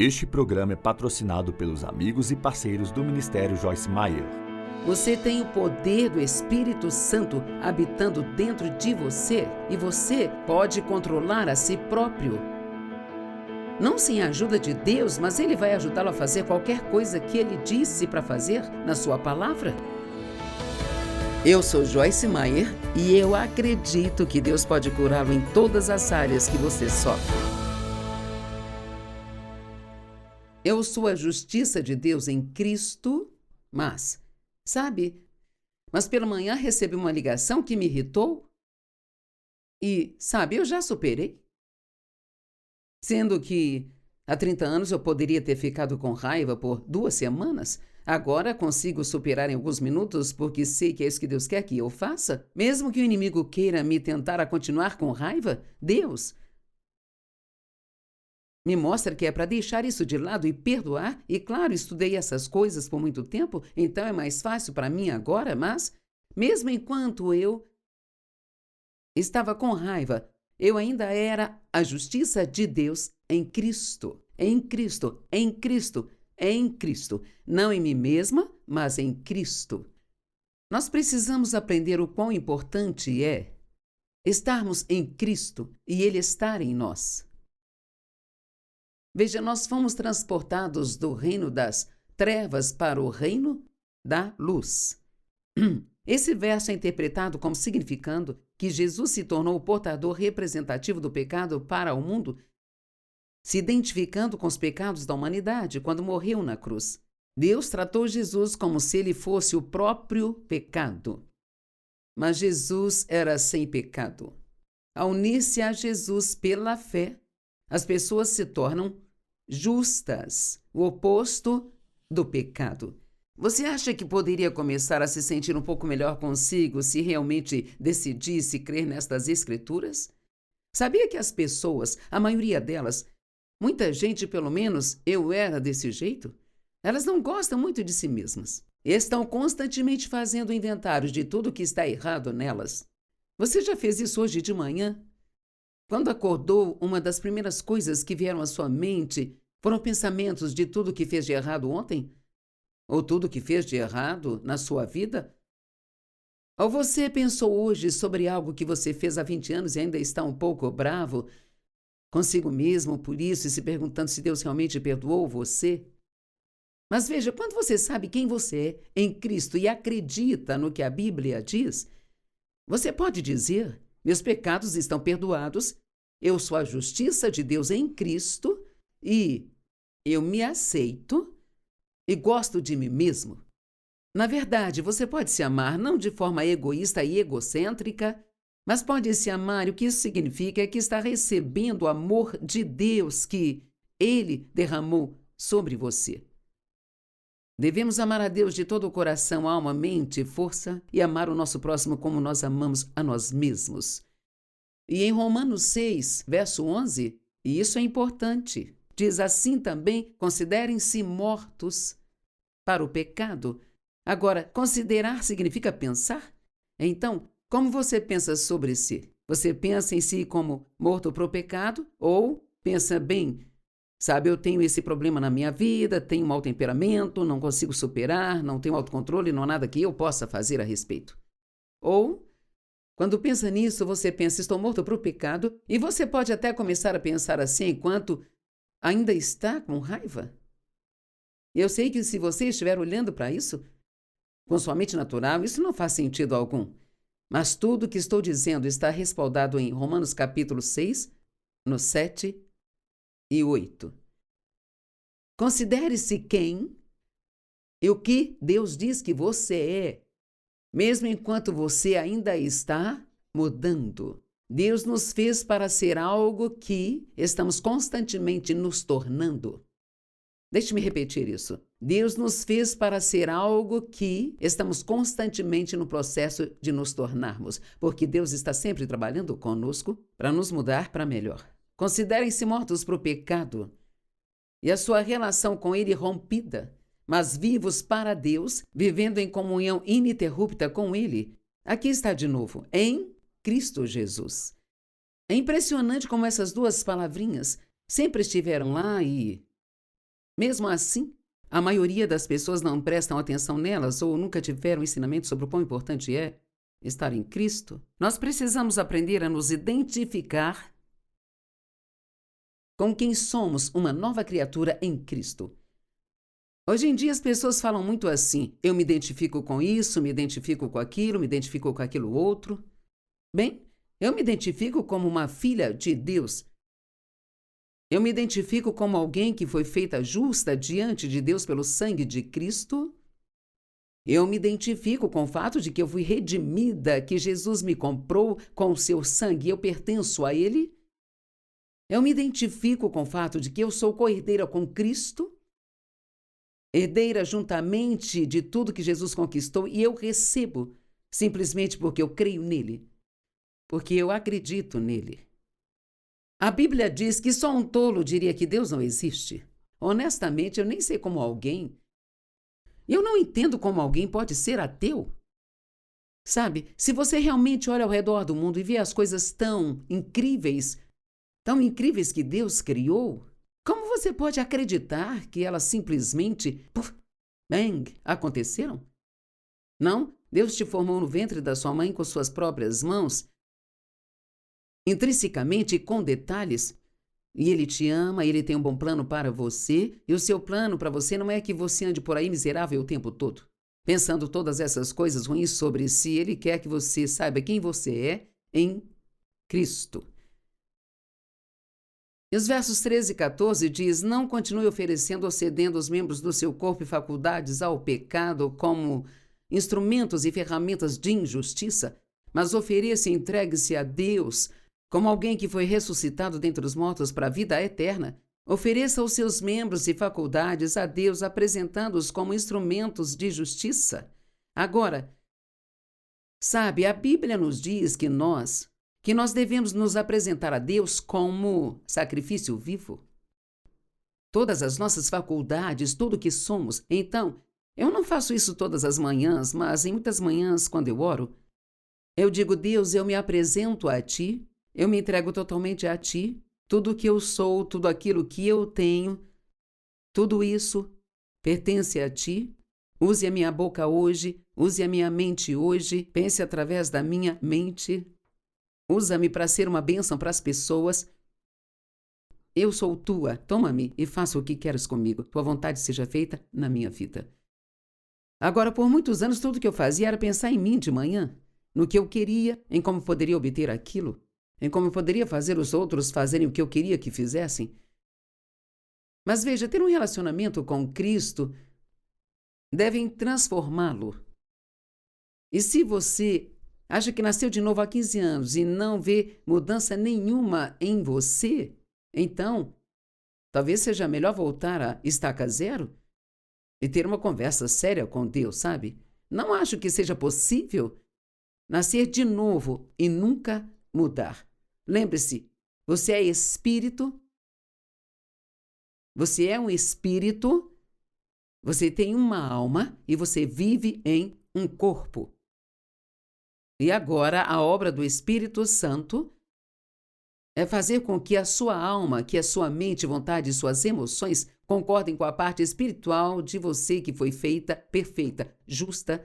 Este programa é patrocinado pelos amigos e parceiros do Ministério Joyce Meyer. Você tem o poder do Espírito Santo habitando dentro de você e você pode controlar a si próprio. Não sem a ajuda de Deus, mas Ele vai ajudá-lo a fazer qualquer coisa que Ele disse para fazer na sua palavra. Eu sou Joyce Meyer e eu acredito que Deus pode curá-lo em todas as áreas que você sofre. Eu sou a justiça de Deus em Cristo, mas pela manhã recebi uma ligação que me irritou e, eu já superei. Sendo que há 30 anos eu poderia ter ficado com raiva por 2 semanas, agora consigo superar em alguns minutos porque sei que é isso que Deus quer que eu faça. Mesmo que o inimigo queira me tentar a continuar com raiva, Deus me mostra que é para deixar isso de lado e perdoar. E claro, estudei essas coisas por muito tempo, então é mais fácil para mim agora, mas mesmo enquanto eu estava com raiva, eu ainda era a justiça de Deus em Cristo. Em Cristo, em Cristo, em Cristo. Não em mim mesma, mas em Cristo. Nós precisamos aprender o quão importante é estarmos em Cristo e Ele estar em nós. Veja, nós fomos transportados do reino das trevas para o reino da luz. Esse verso é interpretado como significando que Jesus se tornou o portador representativo do pecado para o mundo, se identificando com os pecados da humanidade quando morreu na cruz. Deus tratou Jesus como se ele fosse o próprio pecado. Mas Jesus era sem pecado. Ao unir-se a Jesus pela fé, as pessoas se tornam justas, o oposto do pecado. Você acha que poderia começar a se sentir um pouco melhor consigo se realmente decidisse crer nestas escrituras? Sabia que as pessoas, a maioria delas, muita gente, pelo menos eu era desse jeito, elas não gostam muito de si mesmas. Estão constantemente fazendo inventários de tudo que está errado nelas. Você já fez isso hoje de manhã? Quando acordou, uma das primeiras coisas que vieram à sua mente foram pensamentos de tudo que fez de errado ontem? Ou tudo que fez de errado na sua vida? Ou você pensou hoje sobre algo que você fez há 20 anos e ainda está um pouco bravo consigo mesmo por isso e se perguntando se Deus realmente perdoou você? Mas veja, quando você sabe quem você é em Cristo e acredita no que a Bíblia diz, você pode dizer: meus pecados estão perdoados, eu sou a justiça de Deus em Cristo e eu me aceito e gosto de mim mesmo. Na verdade, você pode se amar não de forma egoísta e egocêntrica, mas pode se amar, e o que isso significa é que está recebendo o amor de Deus que Ele derramou sobre você. Devemos amar a Deus de todo o coração, alma, mente e força e amar o nosso próximo como nós amamos a nós mesmos. E em Romanos 6, verso 11, e isso é importante, diz assim também: considerem-se mortos para o pecado. Agora, considerar significa pensar? Então, como você pensa sobre si? Você pensa em si como morto para o pecado ou pensa bem? Eu tenho esse problema na minha vida, tenho mau temperamento, não consigo superar, não tenho autocontrole, não há nada que eu possa fazer a respeito. Ou, quando pensa nisso, você pensa: estou morto para o pecado, e você pode até começar a pensar assim enquanto ainda está com raiva. Eu sei que se você estiver olhando para isso com sua mente natural, isso não faz sentido algum. Mas tudo o que estou dizendo está respaldado em Romanos capítulo 6, no 7 e 8. Considere-se quem e o que Deus diz que você é, mesmo enquanto você ainda está mudando. Deus nos fez para ser algo que estamos constantemente nos tornando. Deixe-me repetir isso. Deus nos fez para ser algo que estamos constantemente no processo de nos tornarmos, porque Deus está sempre trabalhando conosco para nos mudar para melhor. Considerem-se mortos para o pecado e a sua relação com Ele rompida, mas vivos para Deus, vivendo em comunhão ininterrupta com Ele. Aqui está de novo: em Cristo Jesus. É impressionante como essas duas palavrinhas sempre estiveram lá e Mesmo assim, a maioria das pessoas não prestam atenção nelas ou nunca tiveram ensinamento sobre o quão importante é estar em Cristo. Nós precisamos aprender a nos identificar com quem somos, uma nova criatura em Cristo. Hoje em dia as pessoas falam muito assim: eu me identifico com isso, me identifico com aquilo, me identifico com aquilo outro. Bem, eu me identifico como uma filha de Deus. Eu me identifico como alguém que foi feita justa diante de Deus pelo sangue de Cristo. Eu me identifico com o fato de que eu fui redimida, que Jesus me comprou com o seu sangue e eu pertenço a Ele. Eu me identifico com o fato de que eu sou co-herdeira com Cristo, herdeira juntamente de tudo que Jesus conquistou, e eu recebo simplesmente porque eu creio nele, porque eu acredito nele. A Bíblia diz que só um tolo diria que Deus não existe. Honestamente, eu nem sei como alguém... Eu não entendo como alguém pode ser ateu. Sabe, se você realmente olha ao redor do mundo e vê as coisas tão incríveis que Deus criou, como você pode acreditar que elas simplesmente, aconteceram? Não, Deus te formou no ventre da sua mãe com suas próprias mãos, intrinsecamente e com detalhes, e Ele te ama, Ele tem um bom plano para você, e o seu plano para você não é que você ande por aí miserável o tempo todo, pensando todas essas coisas ruins sobre si. Ele quer que você saiba quem você é em Cristo. E os versos 13 e 14 diz: não continue oferecendo ou cedendo os membros do seu corpo e faculdades ao pecado como instrumentos e ferramentas de injustiça, mas ofereça e entregue-se a Deus como alguém que foi ressuscitado dentre os mortos para a vida eterna. Ofereça os seus membros e faculdades a Deus, apresentando-os como instrumentos de justiça. Agora, sabe, a Bíblia nos diz que nós devemos nos apresentar a Deus como sacrifício vivo. Todas as nossas faculdades, tudo o que somos. Então, eu não faço isso todas as manhãs, mas em muitas manhãs, quando eu oro, eu digo: Deus, eu me apresento a Ti, eu me entrego totalmente a Ti, tudo o que eu sou, tudo aquilo que eu tenho, tudo isso pertence a Ti. Use a minha boca hoje, use a minha mente hoje, pense através da minha mente. Usa-me para ser uma bênção para as pessoas. Eu sou tua, toma-me e faça o que queres comigo. Tua vontade seja feita na minha vida. Agora, por muitos anos, tudo que eu fazia era pensar em mim de manhã, no que eu queria, em como poderia obter aquilo, em como eu poderia fazer os outros fazerem o que eu queria que fizessem. Mas veja, ter um relacionamento com Cristo deve transformá-lo. E se você acha que nasceu de novo há 15 anos e não vê mudança nenhuma em você, então, talvez seja melhor voltar a estaca zero e ter uma conversa séria com Deus, sabe? Não acho que seja possível nascer de novo e nunca mudar. Lembre-se, você é espírito, você é um espírito, você tem uma alma e você vive em um corpo. E agora a obra do Espírito Santo é fazer com que a sua alma, que a sua mente, vontade e suas emoções concordem com a parte espiritual de você que foi feita perfeita, justa,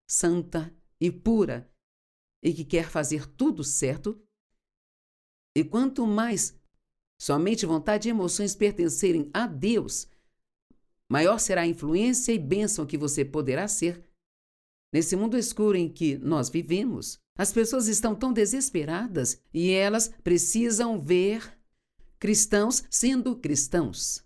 santa e pura, e que quer fazer tudo certo. E quanto mais sua mente, vontade e emoções pertencerem a Deus, maior será a influência e bênção que você poderá ser. Nesse mundo escuro em que nós vivemos, as pessoas estão tão desesperadas e elas precisam ver cristãos sendo cristãos.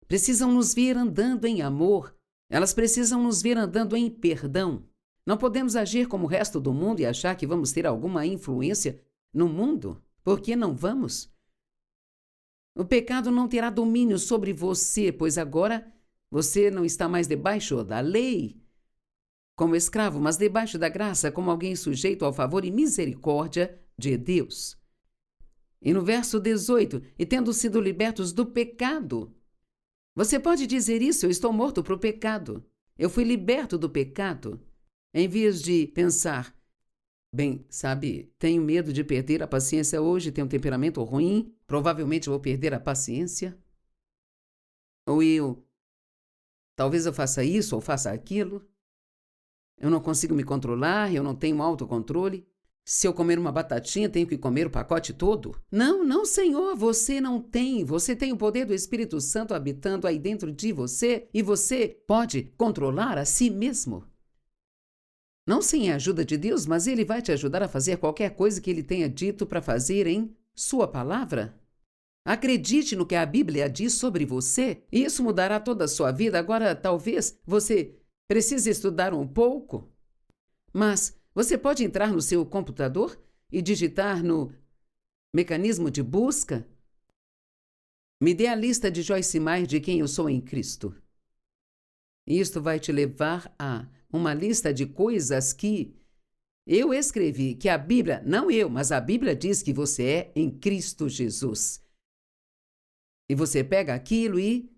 Precisam nos ver andando em amor. Elas precisam nos ver andando em perdão. Não podemos agir como o resto do mundo e achar que vamos ter alguma influência no mundo, porque não vamos. O pecado não terá domínio sobre você, pois agora você não está mais debaixo da lei, como escravo, mas debaixo da graça, como alguém sujeito ao favor e misericórdia de Deus. E no verso 18, e tendo sido libertos do pecado. Você pode dizer isso: eu estou morto para o pecado. Eu fui liberto do pecado. Em vez de pensar, bem, sabe, tenho medo de perder a paciência hoje, tenho um temperamento ruim, provavelmente vou perder a paciência. Ou eu Talvez eu faça isso ou faça aquilo. Eu não consigo me controlar, eu não tenho autocontrole. Se eu comer uma batatinha, tenho que comer o pacote todo? Não, não, Senhor, você não tem. Você tem o poder do Espírito Santo habitando aí dentro de você e você pode controlar a si mesmo. Não sem a ajuda de Deus, mas Ele vai te ajudar a fazer qualquer coisa que Ele tenha dito para fazer em Sua palavra. Acredite no que a Bíblia diz sobre você e isso mudará toda a sua vida. Agora, talvez você precise estudar um pouco, mas você pode entrar no seu computador e digitar no mecanismo de busca: me dê a lista de Joyce Meyer de quem eu sou em Cristo. E isto vai te levar a uma lista de coisas que eu escrevi, que a Bíblia, não eu, mas a Bíblia diz que você é em Cristo Jesus. E você pega aquilo e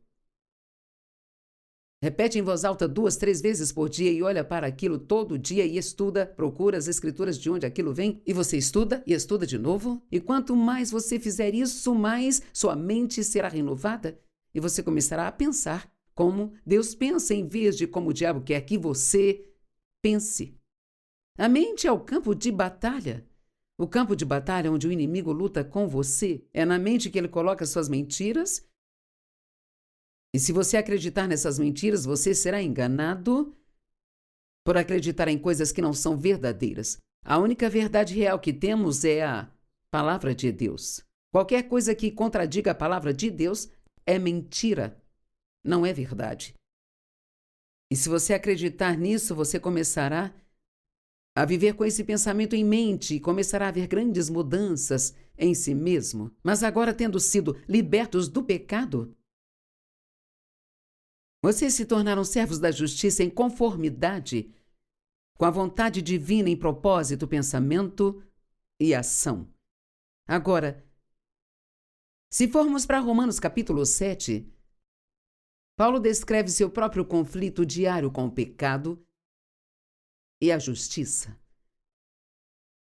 repete em voz alta 2, 3 vezes por dia e olha para aquilo todo dia e estuda, procura as escrituras de onde aquilo vem e você estuda e estuda de novo. E quanto mais você fizer isso, mais sua mente será renovada e você começará a pensar como Deus pensa em vez de como o diabo quer que você pense. A mente é o campo de batalha. O campo de batalha onde o inimigo luta com você. É na mente que ele coloca suas mentiras. E se você acreditar nessas mentiras, você será enganado por acreditar em coisas que não são verdadeiras. A única verdade real que temos é a palavra de Deus. Qualquer coisa que contradiga a palavra de Deus é mentira, não é verdade. E se você acreditar nisso, você começará a viver com esse pensamento em mente e começará a ver grandes mudanças em si mesmo. Mas agora, tendo sido libertos do pecado, vocês se tornaram servos da justiça em conformidade com a vontade divina em propósito, pensamento e ação. Agora, se formos para Romanos capítulo 7, Paulo descreve seu próprio conflito diário com o pecado e a justiça.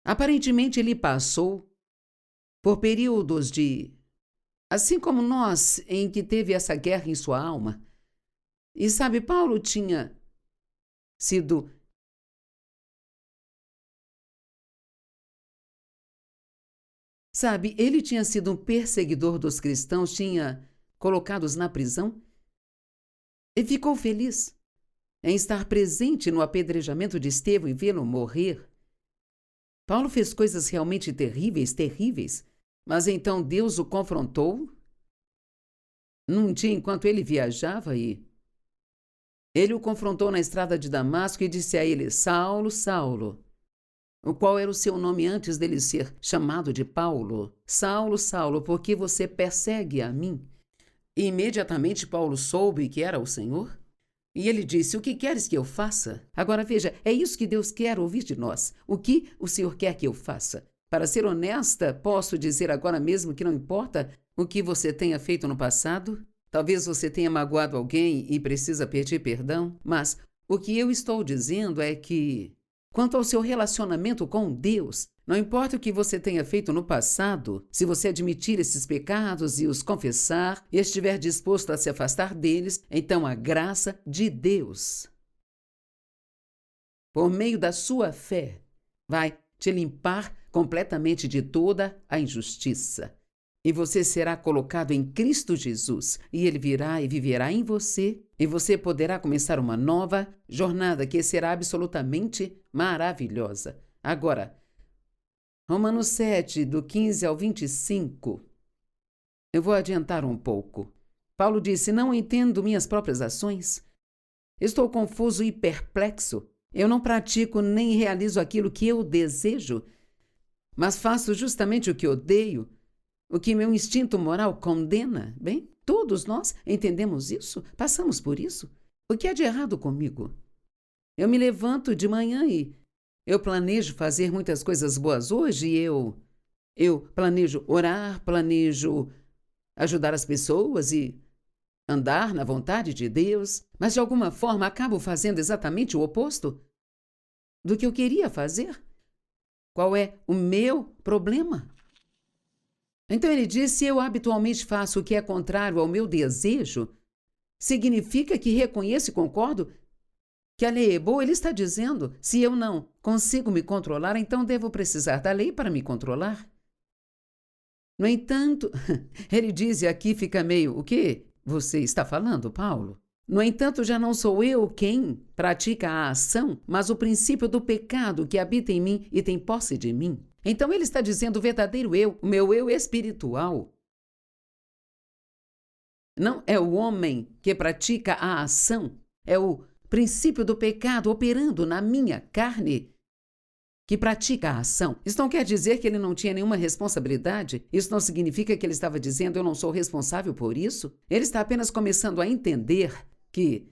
Aparentemente, ele passou por períodos assim como nós, em que teve essa guerra em sua alma. E sabe, Paulo tinha sido ele tinha sido um perseguidor dos cristãos, tinha colocá-los na prisão e ficou feliz em estar presente no apedrejamento de Estevão e vê-lo morrer. Paulo fez coisas realmente terríveis, terríveis, mas então Deus o confrontou num dia enquanto ele viajava e ele o confrontou na estrada de Damasco e disse a ele: Saulo, Saulo, o qual era o seu nome antes dele ser chamado de Paulo. Saulo, Saulo, por que você persegue a mim? E imediatamente Paulo soube que era o Senhor. E ele disse: o que queres que eu faça? Agora veja, é isso que Deus quer ouvir de nós. O que o Senhor quer que eu faça? Para ser honesta, posso dizer agora mesmo que não importa o que você tenha feito no passado. Talvez você tenha magoado alguém e precisa pedir perdão, mas o que eu estou dizendo é que, quanto ao seu relacionamento com Deus, não importa o que você tenha feito no passado, se você admitir esses pecados e os confessar e estiver disposto a se afastar deles, então a graça de Deus, por meio da sua fé, vai te limpar completamente de toda a injustiça. E você será colocado em Cristo Jesus, e Ele virá e viverá em você, e você poderá começar uma nova jornada que será absolutamente maravilhosa. Agora, Romanos 7, do 15 ao 25. Eu vou adiantar um pouco. Paulo disse: não entendo minhas próprias ações. Estou confuso e perplexo. Eu não pratico nem realizo aquilo que eu desejo, mas faço justamente o que odeio, o que meu instinto moral condena. Bem, todos nós entendemos isso, passamos por isso. O que há de errado comigo? Eu me levanto de manhã e eu planejo fazer muitas coisas boas hoje e eu planejo orar, planejo ajudar as pessoas e andar na vontade de Deus, mas de alguma forma acabo fazendo exatamente o oposto do que eu queria fazer. Qual é o meu problema? Então ele diz: se eu habitualmente faço o que é contrário ao meu desejo, significa que reconheço e concordo que a lei é boa. Ele está dizendo, se eu não consigo me controlar, então devo precisar da lei para me controlar. No entanto, ele diz, e aqui fica meio, o que você está falando, Paulo? No entanto, já não sou eu quem pratica a ação, mas o princípio do pecado que habita em mim e tem posse de mim. Então ele está dizendo o verdadeiro eu, o meu eu espiritual. Não é o homem que pratica a ação, é o princípio do pecado operando na minha carne que pratica a ação. Isso não quer dizer que ele não tinha nenhuma responsabilidade. Isso não significa que ele estava dizendo eu não sou responsável por isso. Ele está apenas começando a entender que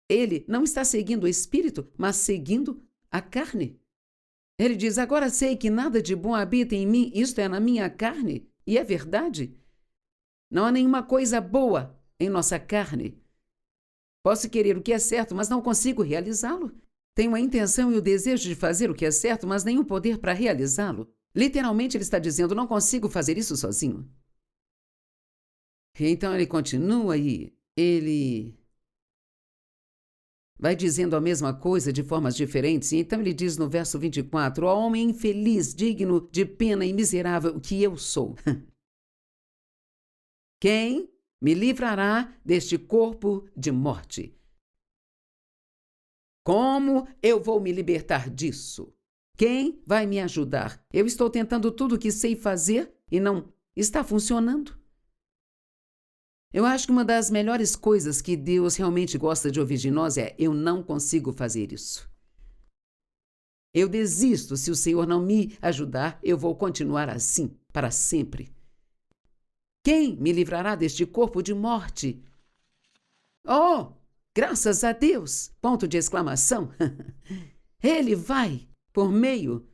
ele não está seguindo o espírito, mas seguindo a carne. Ele diz, agora sei que nada de bom habita em mim, isto é, na minha carne. E é verdade. Não há nenhuma coisa boa em nossa carne. Posso querer o que é certo, mas não consigo realizá-lo. Tenho a intenção e o desejo de fazer o que é certo, mas nenhum poder para realizá-lo. Literalmente ele está dizendo, não consigo fazer isso sozinho. E então ele continua e ele vai dizendo a mesma coisa de formas diferentes. E então ele diz no verso 24, ó homem infeliz, digno de pena e miserável que eu sou. Quem me livrará deste corpo de morte? Como eu vou me libertar disso? Quem vai me ajudar? Eu estou tentando tudo o que sei fazer e não está funcionando. Eu acho que uma das melhores coisas que Deus realmente gosta de ouvir de nós é: eu não consigo fazer isso. Eu desisto. Se o Senhor não me ajudar, eu vou continuar assim para sempre. Quem me livrará deste corpo de morte? Oh, graças a Deus! Ponto de exclamação. Ele vai por meio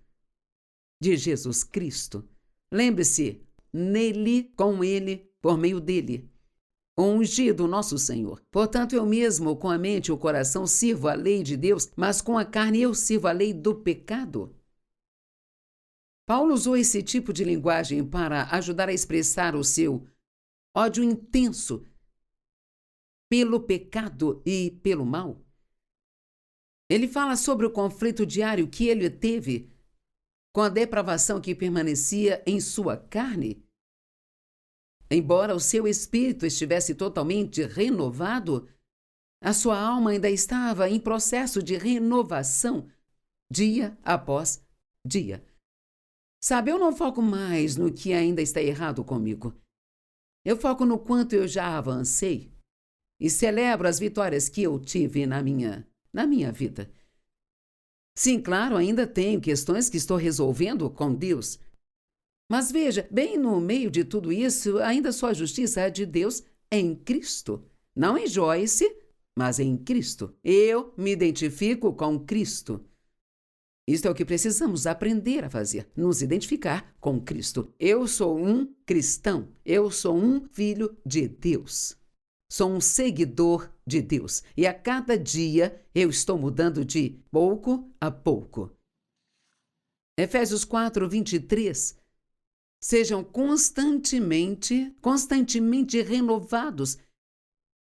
de Jesus Cristo. Lembre-se, nele, com ele, por meio dele. O ungido, nosso Senhor. Portanto, eu mesmo, com a mente e o coração, sirvo a lei de Deus, mas com a carne eu sirvo a lei do pecado. Paulo usou esse tipo de linguagem para ajudar a expressar o seu ódio intenso pelo pecado e pelo mal. Ele fala sobre o conflito diário que ele teve com a depravação que permanecia em sua carne. Embora o seu espírito estivesse totalmente renovado, a sua alma ainda estava em processo de renovação, dia após dia. Sabe, eu não foco mais no que ainda está errado comigo. Eu foco no quanto eu já avancei e celebro as vitórias que eu tive na minha vida. Sim, claro, ainda tenho questões que estou resolvendo com Deus. Mas veja, bem no meio de tudo isso, ainda só a justiça é de Deus em Cristo. Não em Joyce, mas em Cristo. Eu me identifico com Cristo. Isto é o que precisamos aprender a fazer, nos identificar com Cristo. Eu sou um cristão, eu sou um filho de Deus. Sou um seguidor de Deus. E a cada dia eu estou mudando de pouco a pouco. Efésios 4, 23. Sejam constantemente renovados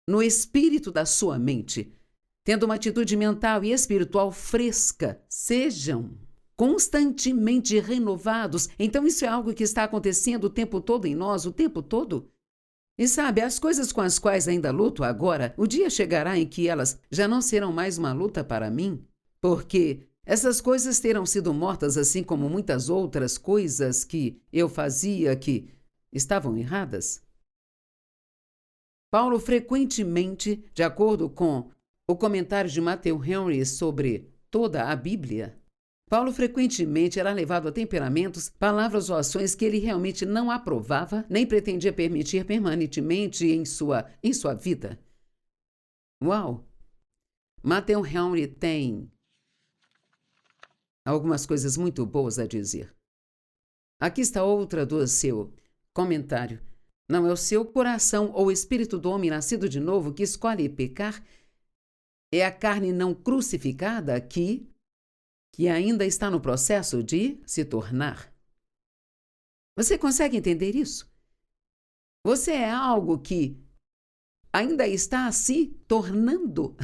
no espírito da sua mente, tendo uma atitude mental e espiritual fresca. Sejam constantemente renovados. Então isso é algo que está acontecendo o tempo todo em nós, o tempo todo. E sabe, as coisas com as quais ainda luto agora, o dia chegará em que elas já não serão mais uma luta para mim, porque essas coisas terão sido mortas, assim como muitas outras coisas que eu fazia que estavam erradas. Paulo frequentemente, de acordo com o comentário de Matthew Henry sobre toda a Bíblia, Paulo frequentemente era levado a temperamentos, palavras ou ações que ele realmente não aprovava, nem pretendia permitir permanentemente em sua vida. Uau! Matthew Henry tem algumas coisas muito boas a dizer. Aqui está outra do seu comentário. Não é o seu coração ou o espírito do homem nascido de novo que escolhe pecar? É a carne não crucificada que ainda está no processo de se tornar. Você consegue entender isso? Você é algo que ainda está se tornando.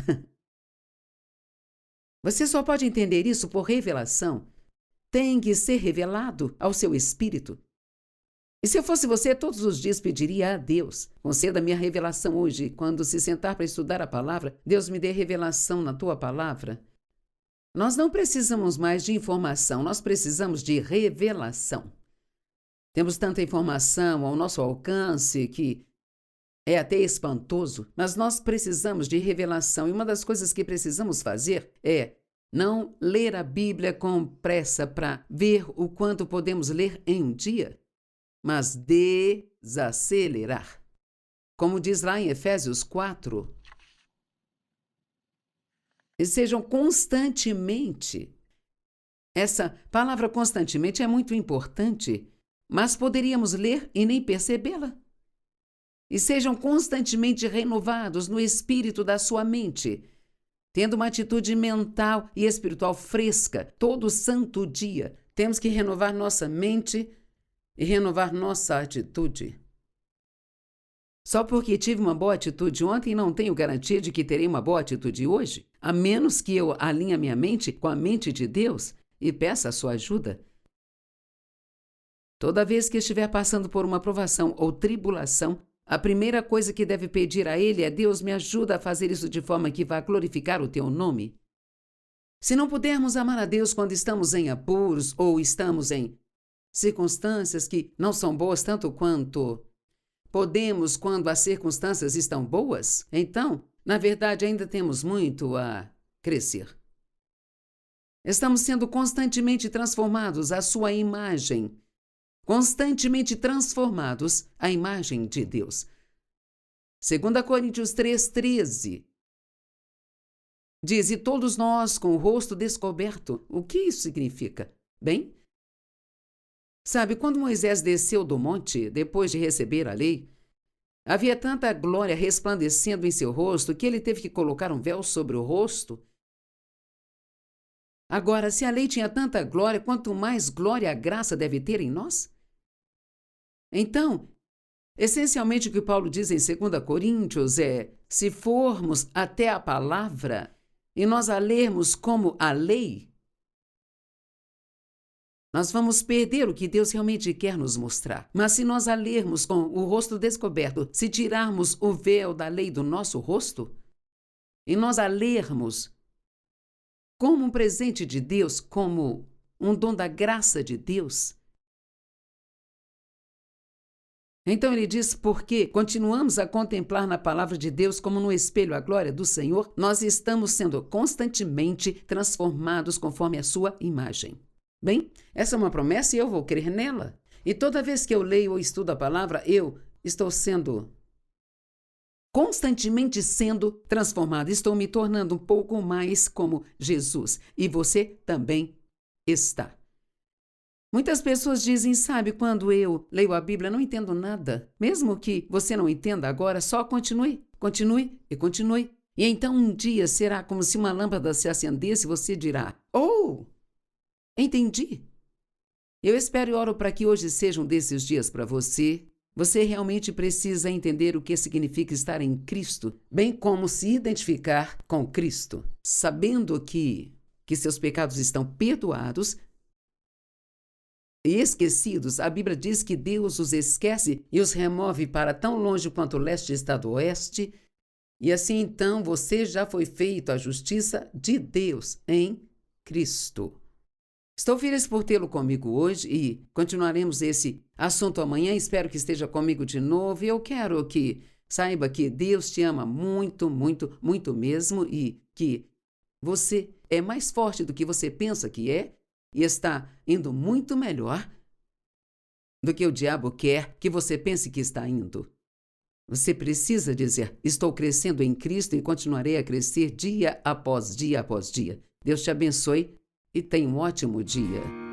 Você só pode entender isso por revelação. Tem que ser revelado ao seu espírito. E se eu fosse você, todos os dias pediria a Deus: conceda-me a revelação hoje. Quando se sentar para estudar a palavra, Deus me dê revelação na tua palavra. Nós não precisamos mais de informação, nós precisamos de revelação. Temos tanta informação ao nosso alcance que é até espantoso, mas nós precisamos de revelação. E uma das coisas que precisamos fazer é não ler a Bíblia com pressa para ver o quanto podemos ler em um dia, mas desacelerar. Como diz lá em Efésios 4, e sejam constantemente. Essa palavra constantemente é muito importante, mas poderíamos ler e nem percebê-la. E sejam constantemente renovados no espírito da sua mente, tendo uma atitude mental e espiritual fresca todo santo dia. Temos que renovar nossa mente e renovar nossa atitude. Só porque tive uma boa atitude ontem, não tenho garantia de que terei uma boa atitude hoje, a menos que eu alinhe a minha mente com a mente de Deus e peça a sua ajuda. Toda vez que estiver passando por uma provação ou tribulação, a primeira coisa que deve pedir a Ele é: Deus, me ajuda a fazer isso de forma que vá glorificar o Teu nome. Se não pudermos amar a Deus quando estamos em apuros ou estamos em circunstâncias que não são boas tanto quanto podemos quando as circunstâncias estão boas, então, na verdade, ainda temos muito a crescer. Estamos sendo constantemente transformados à sua imagem, constantemente transformados à imagem de Deus. 2 Coríntios 3,13 diz: e todos nós com o rosto descoberto. O que isso significa? Bem, sabe, quando Moisés desceu do monte, depois de receber a lei, havia tanta glória resplandecendo em seu rosto que ele teve que colocar um véu sobre o rosto. Agora, se a lei tinha tanta glória, quanto mais glória a graça deve ter em nós? Então, essencialmente o que Paulo diz em 2 Coríntios é: se formos até a palavra e nós a lermos como a lei, nós vamos perder o que Deus realmente quer nos mostrar. Mas se nós a lermos com o rosto descoberto, se tirarmos o véu da lei do nosso rosto, e nós a lermos como um presente de Deus, como um dom da graça de Deus, então ele diz: porque continuamos a contemplar na palavra de Deus como no espelho a glória do Senhor, nós estamos sendo constantemente transformados conforme a sua imagem. Bem, essa é uma promessa e eu vou crer nela. E toda vez que eu leio ou estudo a palavra, eu estou constantemente sendo transformado. Estou me tornando um pouco mais como Jesus. E você também está. Muitas pessoas dizem: sabe, quando eu leio a Bíblia, não entendo nada. Mesmo que você não entenda agora, só continue, continue e continue. E então um dia será como se uma lâmpada se acendesse e você dirá: oh, entendi. Eu espero e oro para que hoje seja um desses dias para você. Você realmente precisa entender o que significa estar em Cristo, bem como se identificar com Cristo, sabendo que seus pecados estão perdoados e esquecidos. A Bíblia diz que Deus os esquece e os remove para tão longe quanto o leste está do oeste. E assim então você já foi feito a justiça de Deus em Cristo. Estou feliz por tê-lo comigo hoje e continuaremos esse assunto amanhã. Espero que esteja comigo de novo e eu quero que saiba que Deus te ama muito, muito, muito mesmo e que você é mais forte do que você pensa que é e está indo muito melhor do que o diabo quer que você pense que está indo. Você precisa dizer: estou crescendo em Cristo e continuarei a crescer dia após dia após dia. Deus te abençoe e tenha um ótimo dia.